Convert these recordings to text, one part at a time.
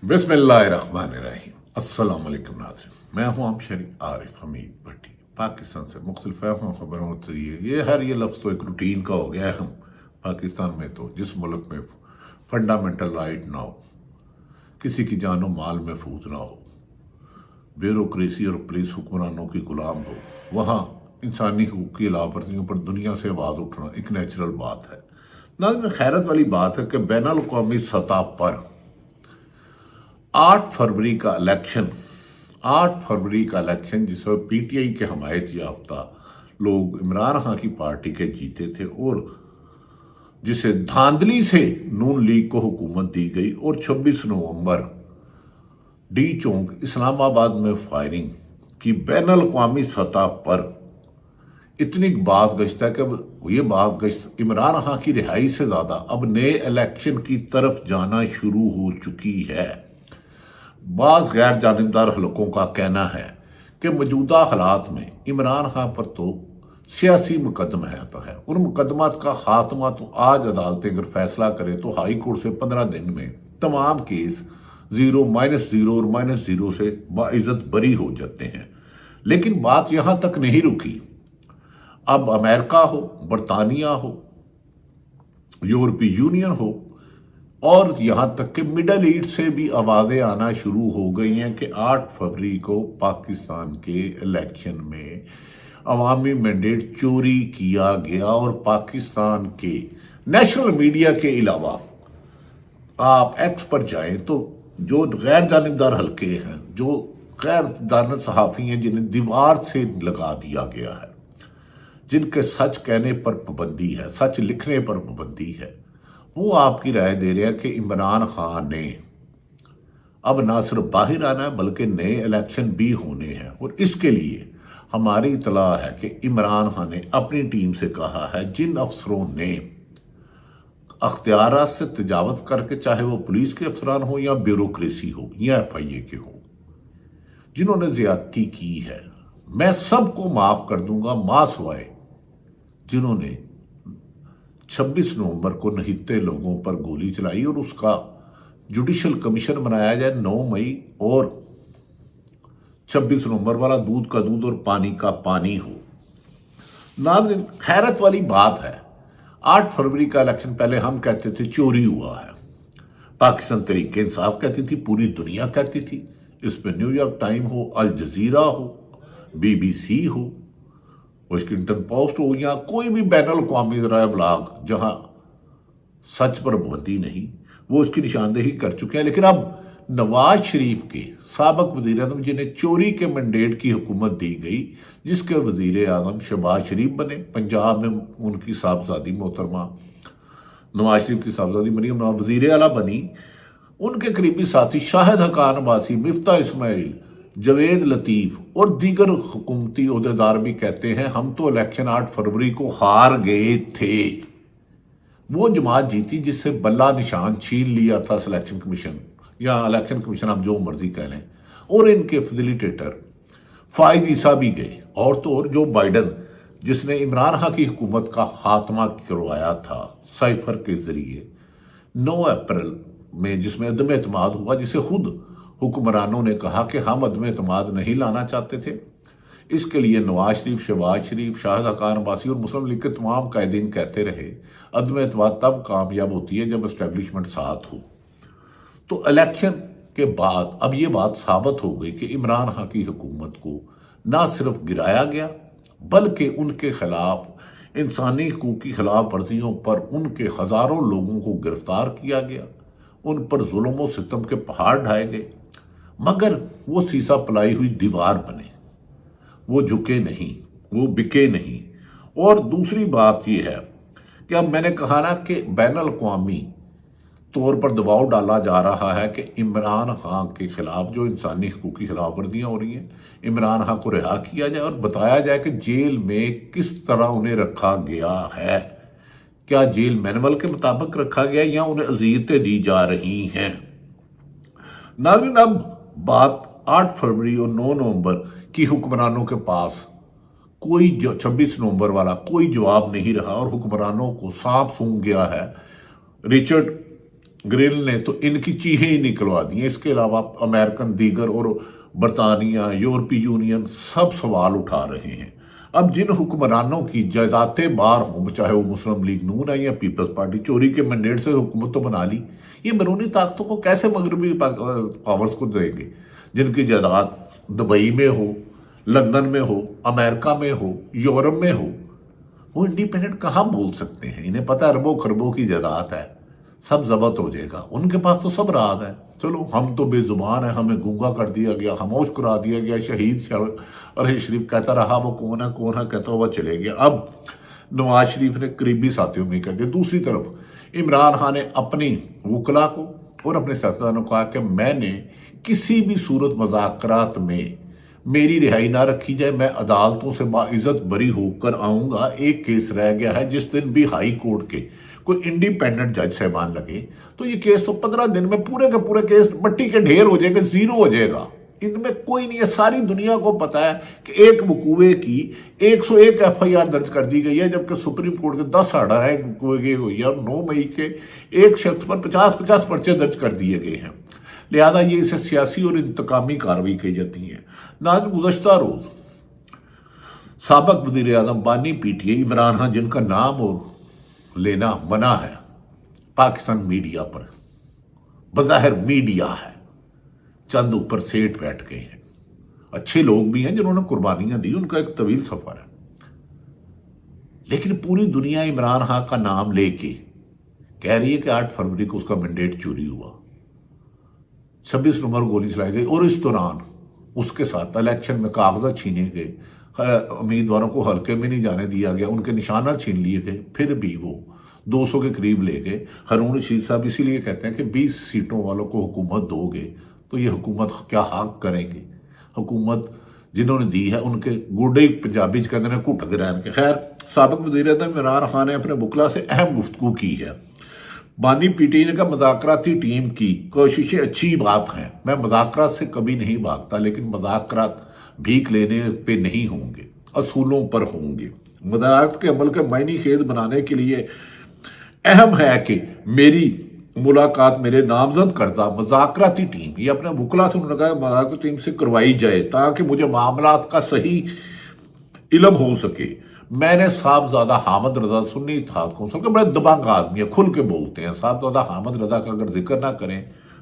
बिस्मिल्लाहिर्रहमानिर्रहीम। अस्सलाम वालेकुम नाज़रीन, मैं हूँ आम शरीफ आरिफ हमीद भट्टी, पाकिस्तान से मुख्तलिफ खबरों होती है। ये लफ्ज़ तो एक रूटीन का हो गया है। हम पाकिस्तान में तो जिस मुल्क में फंडामेंटल राइट ना हो, किसी की जानो माल महफूज ना हो, ब्यूरोक्रेसी और पुलिस हुक्मरानों की गुलाम हो, वहाँ इंसानी हकूक़ की खिलाफवर्जियों पर दुनिया से आवाज़ उठना एक नेचुरल बात है। नाज़रीन, खैरत वाली बात है कि बैनुल अक़वामी सतह पर 8 फरवरी का इलेक्शन जिसमें पीटीआई के हमायत याफ्ता लोग इमरान खान की पार्टी के जीते थे और जिसे धांधली से नून लीग को हुकूमत दी गई और 26 नवंबर डी चौक इस्लामाबाद में फायरिंग की बैनुल अक़वामी सतह पर इतनी बात गश्त है कि ये बात गश्त इमरान खान की रिहाई से ज़्यादा अब नए इलेक्शन की तरफ जाना शुरू हो चुकी है। बाज़ गैर जानिबदार हलकों का कहना है कि मौजूदा हालात में इमरान खान पर तो सियासी मुकदमा है। उन मुकदमात का खात्मा तो आज अदालतें अगर फैसला करें तो हाई कोर्ट से 15 दिन में तमाम केस 0, -0 और -0 से बाइज्जत बरी हो जाते हैं। लेकिन बात यहाँ तक नहीं रुकी। अब अमेरिका हो, बरतानिया हो, यूरोपीय यूनियन हो और यहाँ तक कि मिडल ईस्ट से भी आवाज़ें आना शुरू हो गई हैं कि 8 फरवरी को पाकिस्तान के इलेक्शन में अवामी मैंडेट चोरी किया गया। और पाकिस्तान के नेशनल मीडिया के अलावा आप एक्स पर जाएं तो जो गैर जानिबदार हलके हैं, जो गैर जानब सहाफ़ी हैं, जिन्हें दीवार से लगा दिया गया है, जिनके सच कहने पर पाबंदी है, सच लिखने पर पाबंदी है, वो आपकी राय दे रहे हैं कि इमरान खान ने अब ना सिर्फ बाहर आना है बल्कि नए इलेक्शन भी होने हैं। और इसके लिए हमारी इतला है कि इमरान खान ने अपनी टीम से कहा है जिन अफसरों ने अख्तियारात से तजावज़ करके, चाहे वो पुलिस के अफसरान हो या ब्यूरोक्रेसी हो या FIA के हो, जिन्होंने ज्यादती की है, मैं सबको माफ़ कर दूंगा मासवाए जिन्होंने 26 नवंबर को नहित्ते लोगों पर गोली चलाई। और उसका जुडिशल कमीशन बनाया जाए 9 मई और 26 नवंबर वाला दूध का दूध और पानी का पानी हो। नाज़रीन, हैरत वाली बात है, 8 फरवरी का इलेक्शन पहले हम कहते थे चोरी हुआ है, पाकिस्तान तहरीक इंसाफ कहती थी, पूरी दुनिया कहती थी, इस पर न्यूयॉर्क टाइम हो, अल जजीरा हो, BBC हो, वाशिंगटन पोस्ट हो या कोई भी बैनुल अक़वामी ज़राए इब्लाग जहां सच पर पाबंदी नहीं, वो उसकी निशानदेही कर चुके हैं। लेकिन अब नवाज शरीफ के साबिक़ वज़ीर आज़म, जिन्हें चोरी के मैंडेट की हुकूमत दी गई, जिसके वज़ीर आज़म शहबाज शरीफ बने, पंजाब में उनकी साहबजादी मोहतरमा नवाज शरीफ की साहबजादी मरीम नवाज वज़ीर आला बनी, उनके करीबी साथी शाहिद हक़ान अब्बासी, मिफ्ता इस्माइल, जवेद लतीफ़ और दीगर हुकूमती ओहदेदार भी कहते हैं हम तो इलेक्शन 8 फरवरी को हार गए थे। वो जमात जीती जिससे बल्ला निशान छीन लिया था सिलेक्शन कमीशन या इलेक्शन कमीशन, आप जो मर्जी कह लें, और इनके फैसिलिटेटर फायद ईसा भी गए। और तो और जो बाइडन, जिसने इमरान खान की हुकूमत का खात्मा करवाया था साइफर के जरिए 9 अप्रैल में, जिसमें अदम एतमाद हुआ, जिसे खुद हुक्मरानों ने कहा कि हम अदम एतमाद नहीं लाना चाहते थे। इसके लिए नवाज शरीफ, शहबाज शरीफ, शाहिद हक़ान अब्बासी और मुस्लिम लीग के तमाम कायदीन कहते रहे अदम एतमाद तब कामयाब होती है जब एस्टेब्लिशमेंट साथ हो। तो इलेक्शन के बाद अब ये बात साबित हो गई कि इमरान खान की हुकूमत को ना सिर्फ गिराया गया बल्कि उनके खिलाफ इंसानी हकूक़ की खिलाफ वर्जियों पर उनके हज़ारों लोगों को गिरफ्तार किया गया, उन पर जुल्म व सितम के पहाड़ ढाए गए, मगर वो सीसा पलाई हुई दीवार बने, वो झुके नहीं, वो बिके नहीं। और दूसरी बात यह है कि अब मैंने कहा ना कि बैनुल अक़वामी तौर पर दबाव डाला जा रहा है कि इमरान खान के खिलाफ जो इंसानी हकूक़ की खिलाफ वर्जियाँ हो रही हैं, इमरान खान को रिहा किया जाए और बताया जाए कि जेल में किस तरह उन्हें रखा गया है, क्या जेल मैनुअल के मुताबिक रखा गया या उन्हें अज़ियतें दी जा रही हैं। नाज़रीन, अब बात 8 फरवरी और 9 नवंबर की हुक्मरानों के पास कोई 26 नवंबर वाला कोई जवाब नहीं रहा और हुक्मरानों को सांप सूंघ गया है। रिचर्ड ग्रिल ने तो इनकी चीखें ही निकलवा दी हैं। इसके अलावा अमेरिकन दीगर और बरतानिया, यूरोपीय यूनियन सब सवाल उठा रहे हैं। अब जिन हुक्मरानों की जायदादें बाहर हों, चाहे वो मुस्लिम लीग नून है या पीपल्स पार्टी, चोरी के मैंडेट से हुकूमत तो बना ली, ये बैरूनी ताकतों को कैसे मगरबी पावर्स को देंगे जिनकी जायदाद दुबई में हो, लंदन में हो, अमेरिका में हो, यूरोप में हो? वो इंडिपेंडेंट कहाँ बोल सकते हैं? इन्हें पता है अरबों खरबों की जायदाद है, सब जब्त हो जाएगा। उनके पास तो सब राज है। चलो हम तो बेजुबान है, हमें गूंगा कर दिया गया, खामोश करा दिया गया। शहीद अरशद शरीफ कहता रहा, वो कौन है कहता हुआ चले गया। अब नवाज शरीफ ने करीबी साथियों में कह दिया। दूसरी तरफ इमरान खान ने अपनी वकला को और अपने सियासतदानों को कहा कि मैंने किसी भी सूरत मज़ाकरात में मेरी रिहाई ना रखी जाए, मैं अदालतों से बाइज्जत बरी होकर आऊँगा। एक केस रह गया है, जिस दिन भी हाई कोर्ट के कोई इंडिपेंडेंट जज साहबान लगे तो ये केस तो 15 दिन में पूरे के पूरे केस मट्टी के ढेर हो जाएगा, जीरो हो जाएगा। इनमें कोई नहीं है। सारी दुनिया को पता है कि एक वकूए की 101 FIR दर्ज कर दी गई है, जबकि सुप्रीम कोर्ट के 10 ऑर्डर है वकूए की हुई है और 9 मई के एक शख्स पर 50-50 पर्चे दर्ज कर दिए गए हैं। लिहाजा ये इसे सियासी और इंतकामी कार्रवाई की जाती है। नाज़रीन, गुज़श्ता रोज साबिक़ वज़ीर आज़म बानी PTI इमरान खान, जिनका नाम और लेना मना है पाकिस्तान मीडिया पर, बज़ाहिर मीडिया है, चंद ऊपर सेठ बैठ गए हैं। अच्छे लोग भी हैं जिन्होंने कुर्बानियां दी, उनका एक तवील सफर है, लेकिन पूरी दुनिया इमरान खान का नाम लेके कह रही है कि 8 फरवरी को उसका मैंडेट चोरी हुआ, 26 नवंबर गोली चलाई गई और इस दौरान उसके साथ इलेक्शन में कागजात छीने गए, उम्मीदवारों को हल्के में नहीं जाने दिया गया, उनके निशाना छीन लिए गए, फिर भी वो 200 के करीब ले गए। हारून रशीद साहब इसीलिए कहते हैं कि 20 सीटों वालों को हुकूमत दोगे तो ये हुकूमत क्या हक करेंगे? हुकूमत जिन्होंने दी है उनके गुडे पंजाबी कहते हैं घुट ग्रहण के। खैर, साबिक़ वज़ीर आज़म इमरान खान ने अपने वकला से अहम गुफ्तगू की है। बानी PTI ने कहा मज़ाकराती टीम की कोशिशें अच्छी बात हैं, मैं मज़ाकरात से कभी नहीं भागता, लेकिन मज़ाकरात भीख लेने पे नहीं होंगे, असूलों पर होंगे। मज़ाकरात के अमल के मायने खेद बनाने के लिए अहम है कि मेरी मुलाकात मेरे नामजद करदा मज़ाकराती टीम, ये अपने वकला से उन्होंने कहा मज़ाकराती टीम से करवाई जाए ताकि मुझे मामलात का सही इल्म हो सके। मैंने साहबजादा हामिद रजा सुन्नी इत्तेहाद कौंसिल के बड़े दबंग आदमी है, खुल के बोलते हैं। साहबजादा हामिद रजा का अगर जिक्र ना करें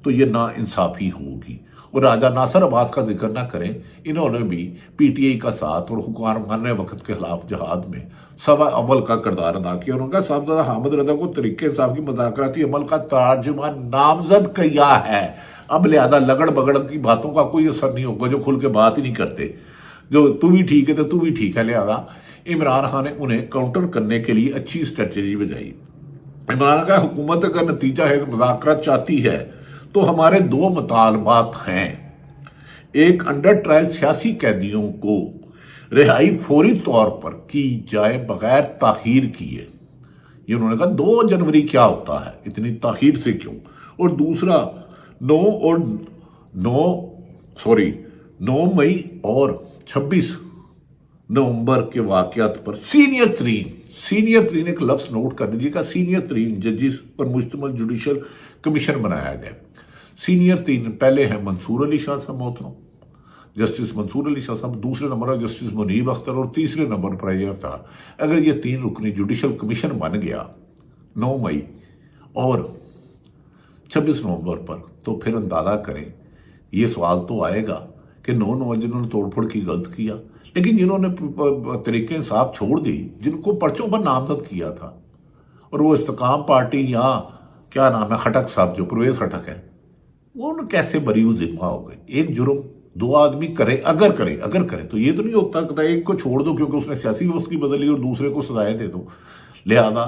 तो ये ना इंसाफी होगी, और राजा नासिर अब्बास का जिक्र ना करें, इन्होंने भी PTI का साथ और हुक्मरान वक्त के खिलाफ जहाद में सवा अमल का किरदार अदा किया। और उनका साहबजादा हामिद रजा को तरीके इंसाफ की मज़ाकराती अमल का तर्जुमान नामजद किया है। अब लिहाजा लगड़ बगड़ की बातों का कोई असर नहीं होगा, जो खुल के बात ही नहीं करते, जो तू भी ठीक है तो तू भी ठीक है। लिहाजा इमरान खान ने उन्हें काउंटर करने के लिए अच्छी स्ट्रेटजी बजाई। इमरान का हुकूमत अगर नतीजा है तो मुज़ाकरात चाहती है तो हमारे 2 मुतालबात हैं। एक, अंडर ट्रायल सियासी कैदियों को रिहाई फौरी तौर पर की जाए बगैर ताखीर किए। ये उन्होंने कहा 2 जनवरी क्या होता है, इतनी ताखीर से क्यों? और दूसरा 9 मई और 26 नवंबर के वाकयात पर सीनियर तरीन एक लफ्ज नोट कर लीजिएगा, सीनियर तरीन जजिस पर मुश्तमिल जुडिशल कमीशन बनाया जाए। सीनियर 3 पहले हैं मंसूर अली शाह साहब मोहतरम, जस्टिस मंसूर अली शाह साहब, दूसरे नंबर पर जस्टिस मुनीब अख्तर और तीसरे नंबर पर ये अफ्तार। अगर ये 3 रुकनी जुडिशल कमीशन बन गया 9 मई और 26 नवंबर पर, तो फिर अंदाजा करें, ये सवाल तो आएगा कि 9 नवंबर जिन्होंने तोड़फोड़ की गलत किया, लेकिन जिन्होंने तरीके इंसाफ छोड़ दी, जिनको पर्चों पर नामजद किया था, और वो इस्तेकाम पार्टी या क्या नाम है खटक साहब, जो परवेज खटक है, वो कैसे बरी जिम्मा हो गए? एक जुर्म 2 आदमी करे अगर करे तो ये तो नहीं होता कि एक को छोड़ दो क्योंकि उसने सियासी व्यवस्था बदली और दूसरे को सजाएं दे दो। लिहाजा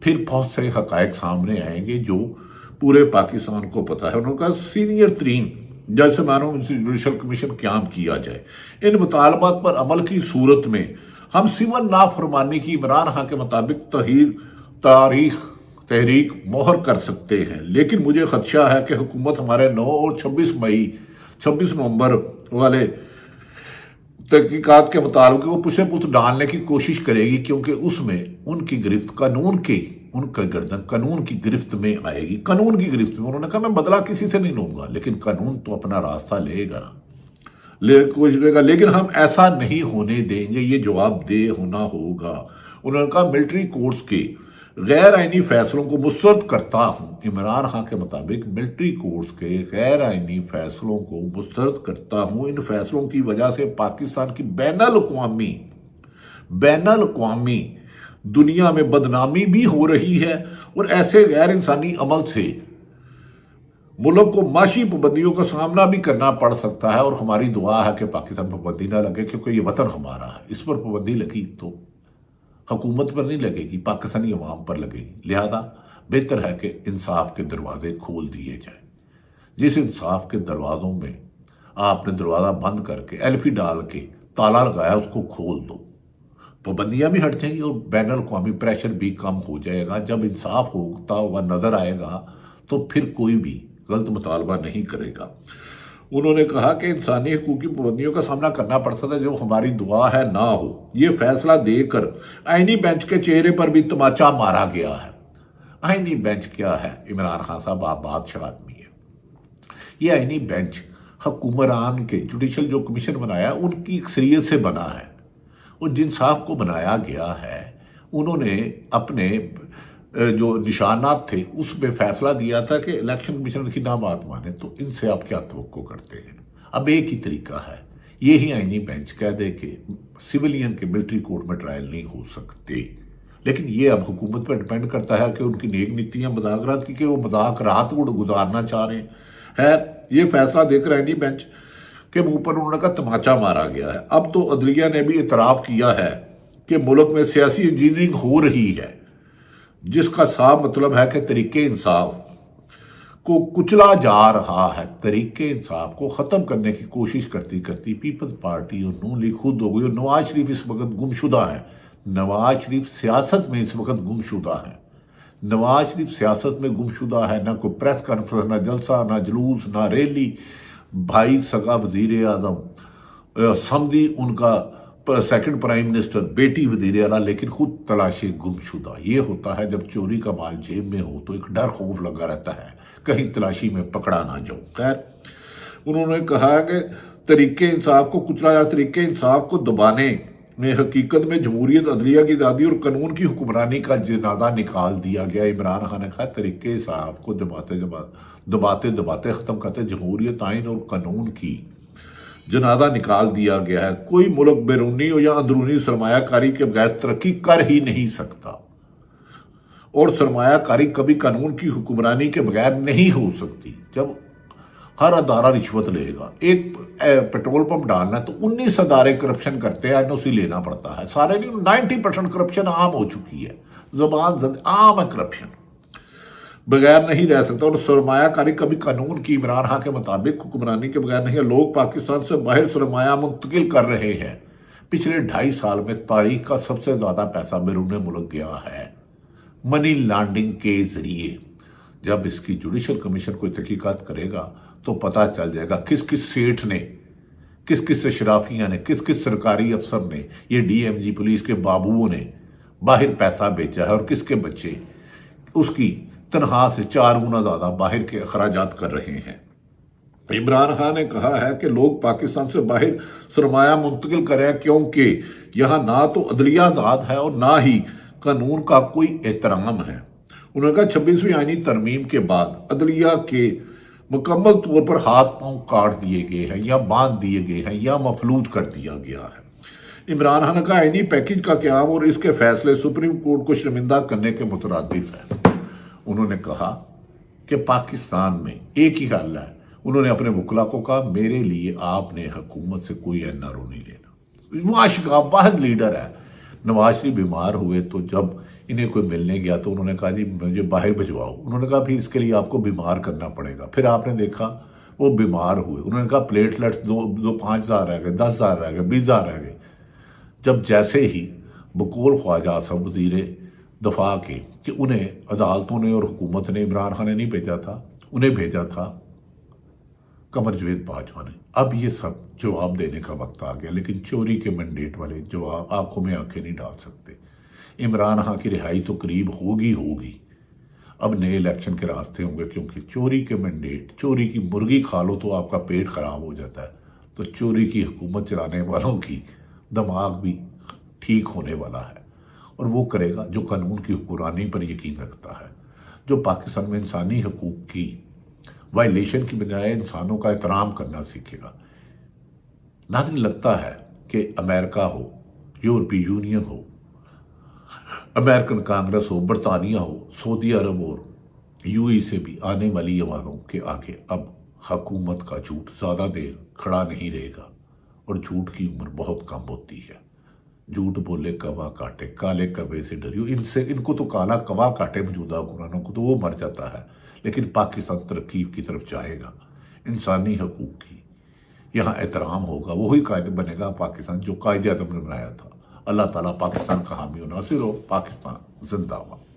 फिर बहुत से हकायक सामने आएंगे जो पूरे पाकिस्तान को पता है। उन्होंने कहा सीनियर 3 जज से मानो जुडिशल कमीशन क्याम किया जाए। इन मुतालबात पर अमल की सूरत में हम सिवन नाफरमानी की इमरान खान के मुताबिक तहरीक मोहर कर सकते हैं, लेकिन मुझे खदशा है कि हुकूमत हमारे 9 और 26 नवंबर वाले तहकीकात के मुताबिक वो पुछ डालने की कोशिश करेगी, क्योंकि उसमें उनकी गिरफ्त कानून के ان کا گردن قانون کی گرفت میں آئے گی، قانون کی گرفت میں۔ انہوں نے کہا میں بدلہ کسی سے نہیں لوں گا، لیکن قانون تو اپنا راستہ لے گا، لیکن ہم ایسا نہیں ہونے دیں گے، یہ جواب دہ ہونا ہوگا۔ انہوں نے کہا ملٹری کورٹس کے غیر آئینی فیصلوں کو مسترد کرتا ہوں۔ عمران خان کے مطابق ملٹری کورٹس کے غیر آئینی فیصلوں کو مسترد کرتا ہوں، ان فیصلوں کی وجہ سے پاکستان کی بین الاقوامی دنیا میں بدنامی بھی ہو رہی ہے، اور ایسے غیر انسانی عمل سے ملک کو معاشی پابندیوں کا سامنا بھی کرنا پڑ سکتا ہے، اور ہماری دعا ہے کہ پاکستان پر پابندی نہ لگے، کیونکہ یہ وطن ہمارا ہے۔ اس پر پابندی لگی تو حکومت پر نہیں لگے گی، پاکستانی عوام پر لگے گی۔ لہذا بہتر ہے کہ انصاف کے دروازے کھول دیے جائیں۔ جس انصاف کے دروازوں میں آپ نے دروازہ بند کر کے ایلفی ڈال کے تالا لگایا، اس کو کھول دو، پابندیاں بھی ہٹ جائیں گی اور بین الاقوامی پریشر بھی کم ہو جائے گا۔ جب انصاف ہوتا ہوا نظر آئے گا تو پھر کوئی بھی غلط مطالبہ نہیں کرے گا۔ انہوں نے کہا کہ انسانی حقوق کی پابندیوں کا سامنا کرنا پڑتا تھا، جو ہماری دعا ہے نہ ہو۔ یہ فیصلہ دے کر آئینی بینچ کے چہرے پر بھی تماچا مارا گیا ہے۔ آئینی بینچ کیا ہے؟ عمران خان صاحب آپ بادشاہ آدمی ہے۔ یہ آئینی بینچ حکمران کے جوڈیشل جو کمیشن بنایا ان کی اکثریت سے بنا ہے، اور جن صاحب کو بنایا گیا ہے انہوں نے اپنے جو نشانات تھے اس میں فیصلہ دیا تھا کہ الیکشن کمیشن کی نہ بات مانے، تو ان سے آپ کیا توقع کرتے ہیں؟ اب ایک ہی طریقہ ہے، یہی آئینی بینچ کہہ دے کہ سویلین کے ملٹری کورٹ میں ٹرائل نہیں ہو سکتے، لیکن یہ اب حکومت پر ڈیپینڈ کرتا ہے کہ ان کی نیک نیتیاں مذاکرات کی کہ وہ مذاکرات کو گزارنا چاہ رہے ہیں۔ یہ فیصلہ دے کر آئینی بینچ کے منہ پر انہوں نے کہا تماچا مارا گیا ہے۔ اب تو عدلیہ نے بھی اعتراف کیا ہے کہ ملک میں سیاسی انجینئرنگ ہو رہی ہے، جس کا صاف مطلب ہے کہ طریقے انصاف کو کچلا جا رہا ہے۔ طریقے انصاف کو ختم کرنے کی کوشش کرتی پیپلز پارٹی اور نون لیگ خود ہو گئی، اور نواز شریف اس وقت گمشدہ ہے۔ نواز شریف سیاست میں اس وقت گمشدہ ہے۔ نواز شریف سیاست میں گمشدہ ہے، نہ کوئی پریس کانفرنس، نہ جلسہ، نہ جلوس، نہ ریلی۔ بھائی سگا وزیر اعظم، سمدھی ان کا سیکنڈ پرائم منسٹر، بیٹی وزیر اعلیٰ، لیکن خود تلاشی گمشدہ۔ یہ ہوتا ہے جب چوری کا مال جیب میں ہو تو ایک ڈر خوف لگا رہتا ہے کہیں تلاشی میں پکڑا نہ جاؤ۔ خیر، انہوں نے کہا کہ طریقے انصاف کو کچلا جا، طریقے انصاف کو دبانے میں حقیقت میں جمہوریت، عدلیہ کی آزادی اور قانون کی حکمرانی کا جنازہ نکال دیا گیا۔ عمران خان نے کہا طریقے انصاف کو دباتے ختم کرتے جمہوریت، آئین اور قانون کی جنازہ نکال دیا گیا ہے۔ کوئی ملک بیرونی ہو یا اندرونی سرمایہ کاری کے بغیر ترقی کر ہی نہیں سکتا، اور سرمایہ کاری کبھی قانون کی حکمرانی کے بغیر نہیں ہو سکتی۔ جب ہر ادارہ رشوت لے گا، ایک پیٹرول پمپ ڈالنا ہے تو 19 ادارے کرپشن کرتے ہیں، NOC لینا پڑتا ہے، سارے نہیں، 90% کرپشن عام ہو چکی ہے، عام ہے کرپشن، بغیر نہیں رہ سکتا۔ اور سرمایہ کاری کبھی قانون کی عمران خان کے مطابق حکمرانی کے بغیر نہیں ہے۔ لوگ پاکستان سے باہر سرمایہ منتقل کر رہے ہیں۔ پچھلے 2.5 سال میں تاریخ کا سب سے زیادہ پیسہ بیرون ملک گیا ہے منی لانڈرنگ کے ذریعے۔ جب اس کی جوڈیشل کمیشن کوئی تحقیقات کرے گا تو پتہ چل جائے گا کس کس سیٹھ نے، کس کس اشرافیہ نے، کس کس سرکاری افسر نے، یہ DMG پولیس کے بابوؤں نے باہر پیسہ بھیجا ہے، اور کس کے بچے اس کی تنخواہ سے 4 گنا زیادہ باہر کے اخراجات کر رہے ہیں۔ عمران خان نے کہا ہے کہ لوگ پاکستان سے باہر سرمایہ منتقل کر رہے ہیں کیونکہ یہاں نہ تو عدلیہ آزاد ہے اور نہ ہی قانون کا کوئی احترام ہے۔ انہوں نے کہا 26ویں آئینی ترمیم کے بعد عدلیہ کے مکمل طور پر ہاتھ پاؤں کاٹ دیے گئے ہیں یا باندھ دیے گئے ہیں یا مفلوج کر دیا گیا ہے۔ عمران خان کا آئینی پیکج کا قیام اور اس کے فیصلے سپریم کورٹ کو شرمندہ کرنے کے مترادف ہے۔ انہوں نے کہا کہ پاکستان میں ایک ہی حل ہے۔ انہوں نے اپنے وکلا کو کہا میرے لیے آپ نے حکومت سے کوئی NRO نہیں لینا۔ معاشقہ واحد لیڈر ہے۔ نواز شریف بیمار ہوئے تو جب انہیں کوئی ملنے گیا تو انہوں نے کہا جی مجھے باہر بھجواؤ۔ انہوں نے کہا پھر اس کے لیے آپ کو بیمار کرنا پڑے گا۔ پھر آپ نے دیکھا وہ بیمار ہوئے، انہوں نے کہا پلیٹلیٹس 5,000 رہ گئے، 10,000 رہ گئے، 20,000 رہ گئے۔ جب جیسے ہی بقول خواجہ اعظم وزیر دفاع کے کہ انہیں عدالتوں نے اور حکومت نے، عمران خان نے نہیں بھیجا تھا، انہیں بھیجا تھا قمر جاوید باجوہ نے۔ اب یہ سب جواب دینے کا وقت آ گیا، لیکن چوری کے مینڈیٹ والے جواب آنکھوں میں آنکھیں نہیں ڈال سکتے۔ इमरान खां की रिहाई तो करीब होगी होगी। अब नए इलेक्शन के रास्ते होंगे, क्योंकि चोरी के मैंडेट, चोरी की मुर्गी खा लो तो आपका पेट खराब हो जाता है, तो चोरी की हुकूमत चलाने वालों की दिमाग भी ठीक होने वाला है। और वो करेगा जो कानून की हुक्मरानी पर यकीन रखता है, जो पाकिस्तान में इंसानी हकूक की वायलेशन की बजाय इंसानों का एहतराम करना सीखेगा। नाज़रीन, लगता है कि अमेरिका हो, यूरोपीय यूनियन हो, अमेरिकन कांग्रेस हो, बरतानिया हो, सऊदी अरब और यूएई से भी आने वाली आवाज़ों के आगे अब हुकूमत का झूठ ज़्यादा देर खड़ा नहीं रहेगा। और झूठ की उम्र बहुत कम होती है। झूठ बोले कवा काटे, काले कवे से डरियो। इनको तो काला कवा काटे मौजूदा हुक्मरानों को, तो वो मर जाता है। लेकिन पाकिस्तान तरक्की की तरफ जाएगा, इंसानी हकूक की यहाँ एहतराम होगा, वही कायदे बनेगा पाकिस्तान जो कायदे आज़म ने बनाया था। अल्लाह ताला पाकिस्तान का हामी और नासिर हो। पाकिस्तान जिंदाबाद।